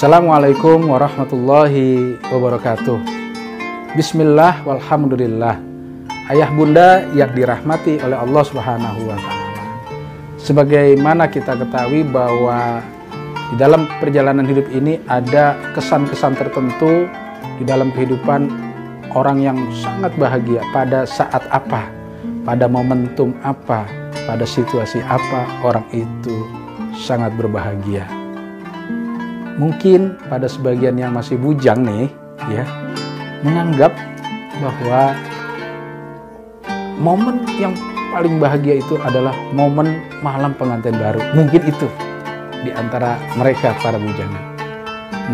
Assalamualaikum warahmatullahi wabarakatuh. Bismillah walhamdulillah. Ayah bunda yang dirahmati oleh Allah Subhanahu wa Ta'ala. Sebagaimana kita ketahui bahwa di dalam perjalanan hidup ini ada kesan-kesan tertentu di dalam kehidupan orang yang sangat bahagia pada saat apa, pada momentum apa, pada situasi apa orang itu sangat berbahagia. Mungkin pada sebagian yang masih bujang nih, ya, menganggap bahwa momen yang paling bahagia itu adalah momen malam pengantin baru. Mungkin itu di antara mereka para bujangan.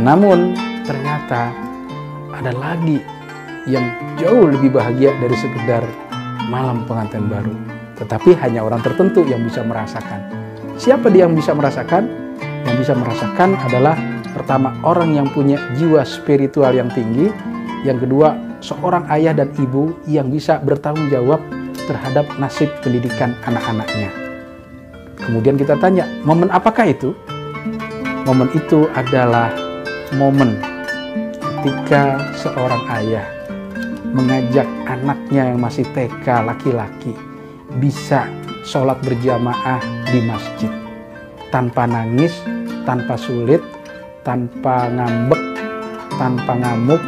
Namun ternyata ada lagi yang jauh lebih bahagia dari sekedar malam pengantin baru. Tetapi hanya orang tertentu yang bisa merasakan. Siapa dia yang bisa merasakan? Yang bisa merasakan adalah pertama orang yang punya jiwa spiritual yang tinggi, yang kedua seorang ayah dan ibu yang bisa bertanggung jawab terhadap nasib pendidikan anak-anaknya. Kemudian kita tanya, momen apakah itu? Momen itu adalah momen ketika seorang ayah mengajak anaknya yang masih TK laki-laki bisa sholat berjamaah di masjid. Tanpa nangis, tanpa sulit, tanpa ngambek, tanpa ngamuk,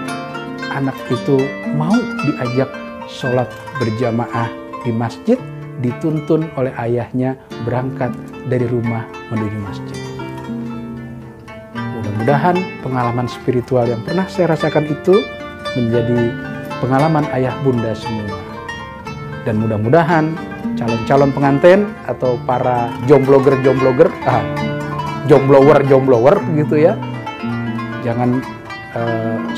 anak itu mau diajak sholat berjamaah di masjid, dituntun oleh ayahnya berangkat dari rumah menuju masjid. Mudah-mudahan pengalaman spiritual yang pernah saya rasakan itu menjadi pengalaman ayah bunda semua. Dan mudah-mudahan calon-calon pengantin atau para jomblower gitu ya, jangan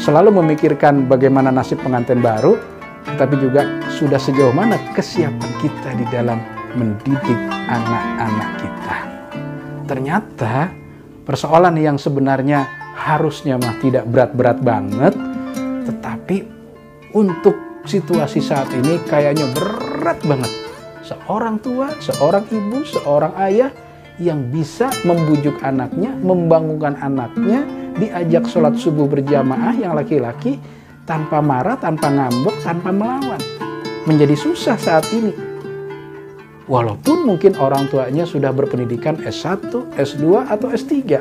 selalu memikirkan bagaimana nasib pengantin baru, tetapi juga sudah sejauh mana kesiapan kita di dalam mendidik anak-anak kita. Ternyata persoalan yang sebenarnya harusnya mah tidak berat-berat banget, tetapi untuk situasi saat ini kayaknya berat banget. Seorang tua, seorang ibu, seorang ayah yang bisa membujuk anaknya, membangunkan anaknya, diajak sholat subuh berjamaah yang laki-laki tanpa marah, tanpa ngambek, tanpa melawan. Menjadi susah saat ini. Walaupun mungkin orang tuanya sudah berpendidikan S1, S2, atau S3.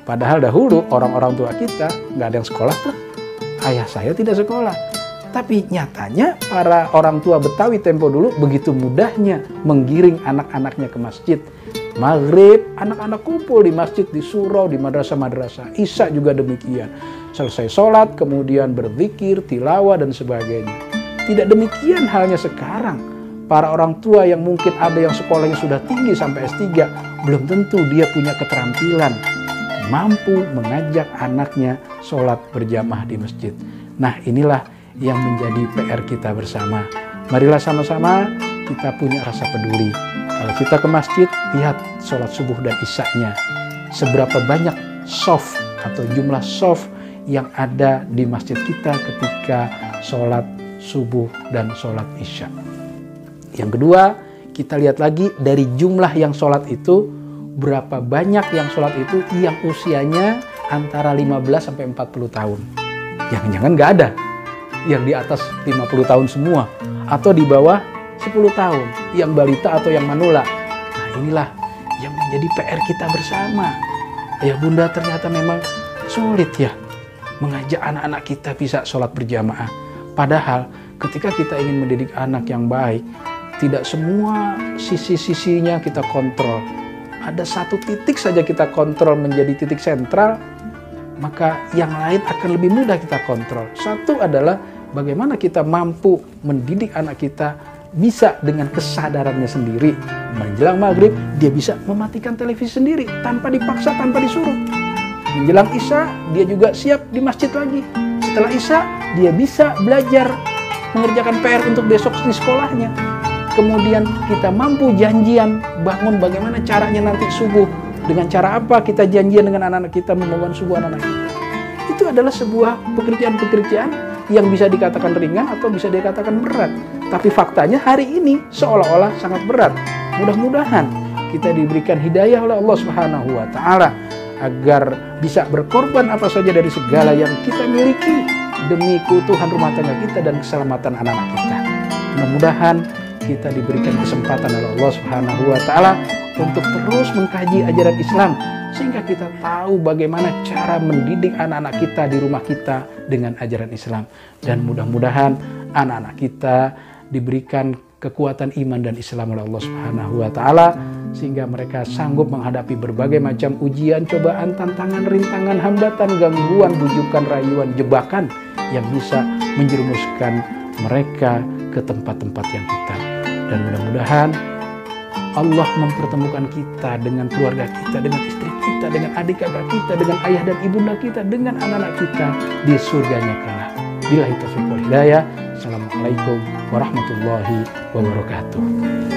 Padahal dahulu orang-orang tua kita nggak ada yang sekolah tuh. Ayah saya tidak sekolah. Tapi nyatanya para orang tua Betawi tempo dulu begitu mudahnya menggiring anak-anaknya ke masjid. Maghrib, anak-anak kumpul di masjid, di surau, di madrasah-madrasah. Isya juga demikian. Selesai sholat, kemudian berzikir, tilawah, dan sebagainya. Tidak demikian halnya sekarang. Para orang tua yang mungkin ada yang sekolahnya sudah tinggi sampai S3, belum tentu dia punya keterampilan mampu mengajak anaknya sholat berjamaah di masjid. Nah, inilah yang menjadi PR kita bersama. Marilah sama-sama kita punya rasa peduli. Kalau kita ke masjid, lihat sholat subuh dan isya-nya. Seberapa banyak shaf atau jumlah shaf yang ada di masjid kita ketika sholat subuh dan sholat isya. Yang kedua, kita lihat lagi dari jumlah yang sholat itu, berapa banyak yang sholat itu yang usianya antara 15 sampai 40 tahun. Jangan-jangan nggak ada yang di atas 50 tahun semua, atau di bawah 10 tahun, yang balita atau yang manula. Nah, inilah yang menjadi PR kita bersama. Ya bunda, ternyata memang sulit ya mengajak anak-anak kita bisa sholat berjamaah. Padahal ketika kita ingin mendidik anak yang baik, tidak semua sisi-sisinya kita kontrol. Ada satu titik saja kita kontrol menjadi titik sentral, maka yang lain akan lebih mudah kita kontrol. Satu adalah bagaimana kita mampu mendidik anak kita bisa dengan kesadarannya sendiri. Menjelang maghrib, dia bisa mematikan televisi sendiri tanpa dipaksa, tanpa disuruh. Menjelang isya, dia juga siap di masjid lagi. Setelah isya, dia bisa belajar mengerjakan PR untuk besok di sekolahnya. Kemudian kita mampu janjian bangun bagaimana caranya nanti subuh. Dengan cara apa kita janjian dengan anak-anak kita membangun subuh anak-anak kita. Itu adalah sebuah pekerjaan-pekerjaan yang bisa dikatakan ringan atau bisa dikatakan berat. Tapi faktanya hari ini seolah-olah sangat berat. Mudah-mudahan kita diberikan hidayah oleh Allah Subhanahu wa Ta'ala agar bisa berkorban apa saja dari segala yang kita miliki demi keutuhan rumah tangga kita dan keselamatan anak-anak kita. Mudah-mudahan kita diberikan kesempatan oleh Allah Subhanahu wa taala untuk terus mengkaji ajaran Islam sehingga kita tahu bagaimana cara mendidik anak-anak kita di rumah kita dengan ajaran Islam, dan mudah-mudahan anak-anak kita diberikan kekuatan iman dan Islam oleh Allah Subhanahu wa taala sehingga mereka sanggup menghadapi berbagai macam ujian, cobaan, tantangan, rintangan, hambatan, gangguan, bujukan, rayuan, jebakan yang bisa menjerumuskan mereka ke tempat-tempat yang hitam. Dan mudah-mudahan Allah mempertemukan kita dengan keluarga kita, dengan istri kita, dengan adik kakak kita, dengan ayah dan ibunda kita, dengan anak-anak kita di surganya kelak. Billahi taufiq wal hidayah. Assalamualaikum warahmatullahi wabarakatuh.